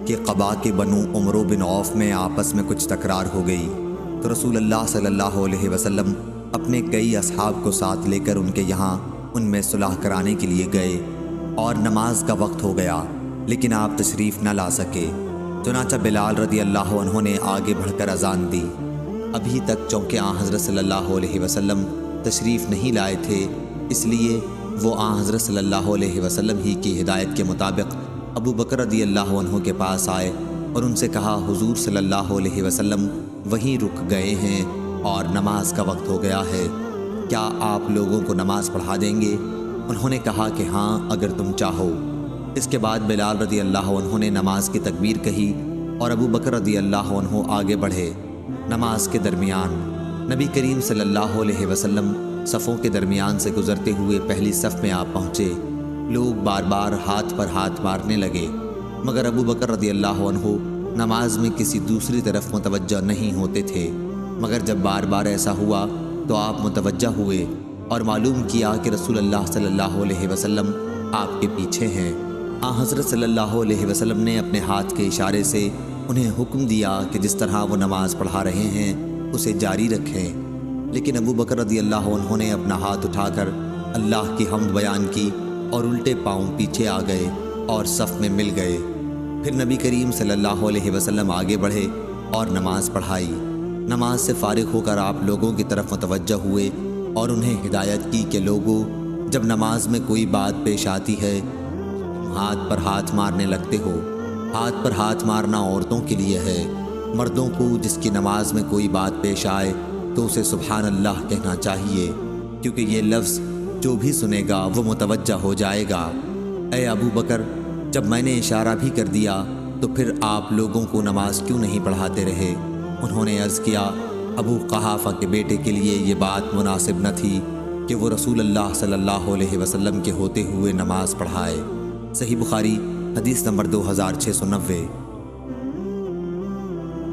کہ قبا کے بنو عمرو بن عوف میں آپس میں کچھ تکرار ہو گئی، تو رسول اللہ صلی اللہ علیہ وسلم اپنے کئی اصحاب کو ساتھ لے کر ان کے یہاں ان میں صلح کرانے کے لیے گئے، اور نماز کا وقت ہو گیا لیکن آپ تشریف نہ لا سکے۔ چنانچہ بلال رضی اللہ عنہ نے آگے بڑھ کر اذان دی۔ ابھی تک چونکہ حضرت صلی اللہ علیہ وسلم تشریف نہیں لائے تھے، اس لیے وہ حضرت صلی اللہ علیہ وسلم ہی کی ہدایت کے مطابق ابو بکر رضی اللہ عنہ کے پاس آئے اور ان سے کہا، حضور صلی اللہ علیہ وسلم وہیں رک گئے ہیں اور نماز کا وقت ہو گیا ہے، کیا آپ لوگوں کو نماز پڑھا دیں گے؟ انہوں نے کہا کہ ہاں اگر تم چاہو۔ اس کے بعد بلال رضی اللہ عنہ نے نماز کی تکبیر کہی اور ابو بکر رضی اللہ عنہ آگے بڑھے۔ نماز کے درمیان نبی کریم صلی اللہ علیہ وسلم صفوں کے درمیان سے گزرتے ہوئے پہلی صف میں آپ پہنچے۔ لوگ بار بار ہاتھ پر ہاتھ مارنے لگے، مگر ابو بکر رضی اللہ عنہ نماز میں کسی دوسری طرف متوجہ نہیں ہوتے تھے، مگر جب بار بار ایسا ہوا تو آپ متوجہ ہوئے اور معلوم کیا کہ رسول اللہ صلی اللہ علیہ وسلم آپ کے پیچھے ہیں۔ حضرت صلی اللہ علیہ وسلم نے اپنے ہاتھ کے اشارے سے انہیں حکم دیا کہ جس طرح وہ نماز پڑھا رہے ہیں اسے جاری رکھیں، لیکن ابو بکر رضی اللہ عنہ نے اپنا ہاتھ اٹھا کر اللہ کی حمد بیان کی اور الٹے پاؤں پیچھے آ گئے اور صف میں مل گئے۔ پھر نبی کریم صلی اللہ علیہ وسلم آگے بڑھے اور نماز پڑھائی۔ نماز سے فارغ ہو کر آپ لوگوں کی طرف متوجہ ہوئے اور انہیں ہدایت کی کہ لوگوں، جب نماز میں کوئی بات پیش آتی ہے ہاتھ پر ہاتھ مارنے لگتے ہو۔ ہاتھ پر ہاتھ مارنا عورتوں کے لیے ہے، مردوں کو جس کی نماز میں کوئی بات پیش آئے تو اسے سبحان اللہ کہنا چاہیے، کیونکہ یہ لفظ جو بھی سنے گا وہ متوجہ ہو جائے گا۔ اے ابو بکر، جب میں نے اشارہ بھی کر دیا تو پھر آپ لوگوں کو نماز کیوں نہیں پڑھاتے رہے؟ انہوں نے عرض کیا، ابو قحافہ کے بیٹے کے لیے یہ بات مناسب نہ تھی کہ وہ رسول اللہ صلی اللہ علیہ وسلم کے ہوتے ہوئے نماز پڑھائے۔ صحیح بخاری حدیث نمبر 2690۔